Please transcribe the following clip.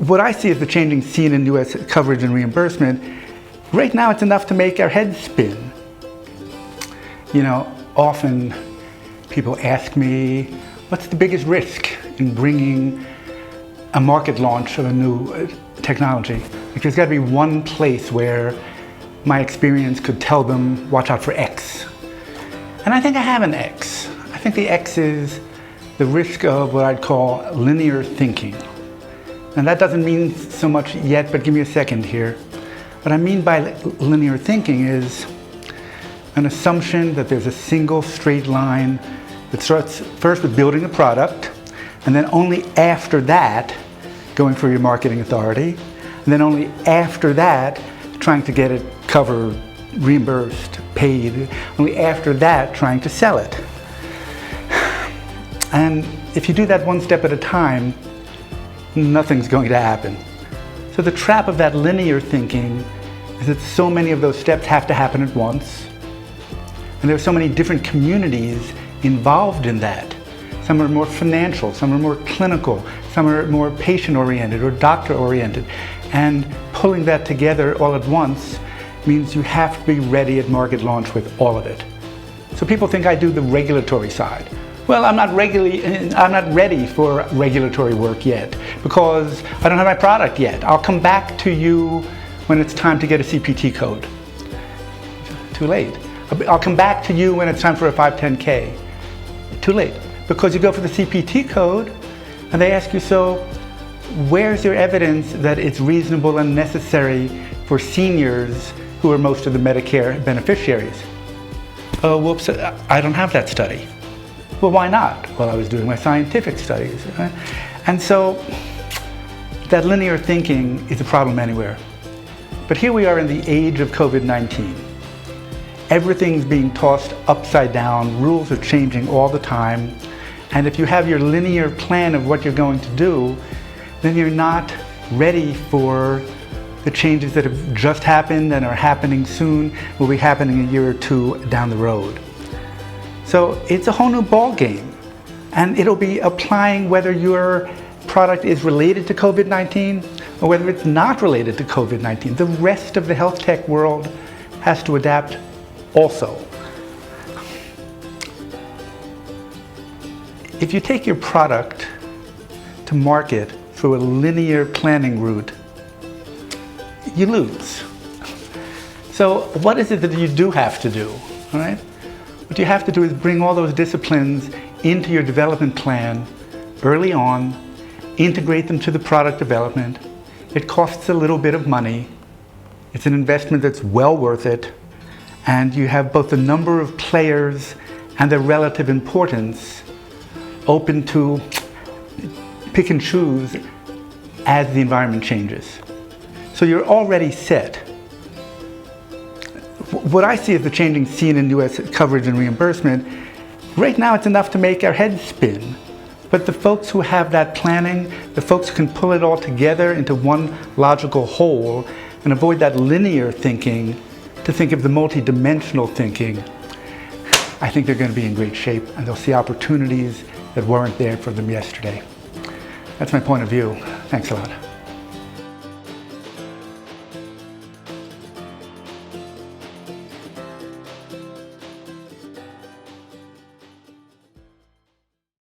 What I see is the changing scene in U.S. coverage and reimbursement. Right now, it's enough to make our heads spin. Often people ask me, what's the biggest risk in bringing a market launch of a new technology? Like, there's got to be one place where my experience could tell them, watch out for X. And I think I have an X. I think the X is the risk of what I'd call linear thinking. And that doesn't mean so much yet, but give me a second here. What I mean by linear thinking is an assumption that there's a single straight line that starts first with building a product, and then only after that going for your marketing authority, and then only after that trying to get it covered, reimbursed, paid, only after that trying to sell it. And if you do that one step at a time, nothing's going to happen. So the trap of that linear thinking is that so many of those steps have to happen at once. And there are so many different communities involved in that. Some are more financial, some are more clinical, some are more patient-oriented or doctor-oriented. And pulling that together all at once means you have to be ready at market launch with all of it. So people think I do the regulatory side. Well, I'm not ready for regulatory work yet because I don't have my product yet. I'll come back to you when it's time to get a CPT code. Too late. I'll come back to you when it's time for a 510K. Too late. Because you go for the CPT code and they ask you, so where's your evidence that it's reasonable and necessary for seniors who are most of the Medicare beneficiaries? Oh, whoops, I don't have that study. Well, why not? Well, I was doing my scientific studies. Right? And so that linear thinking is a problem anywhere. But here we are in the age of COVID-19. Everything's being tossed upside down, rules are changing all the time, and if you have your linear plan of what you're going to do, then you're not ready for the changes that have just happened and are happening soon, will be happening a year or two down the road. So it's a whole new ball game, and it'll be applying whether your product is related to COVID-19 or whether it's not related to COVID-19. The rest of the health tech world has to adapt also. If you take your product to market through a linear planning route, you lose. So what is it that you do have to do, all right? What you have to do is bring all those disciplines into your development plan early on, integrate them to the product development. It costs a little bit of money. It's an investment that's well worth it. And you have both the number of players and their relative importance open to pick and choose as the environment changes. So you're already set. What I see as the changing scene in U.S. coverage and reimbursement, right now it's enough to make our heads spin. But the folks who have that planning, the folks who can pull it all together into one logical whole and avoid that linear thinking to think of the multi-dimensional thinking, I think they're going to be in great shape and they'll see opportunities that weren't there for them yesterday. That's my point of view. Thanks a lot.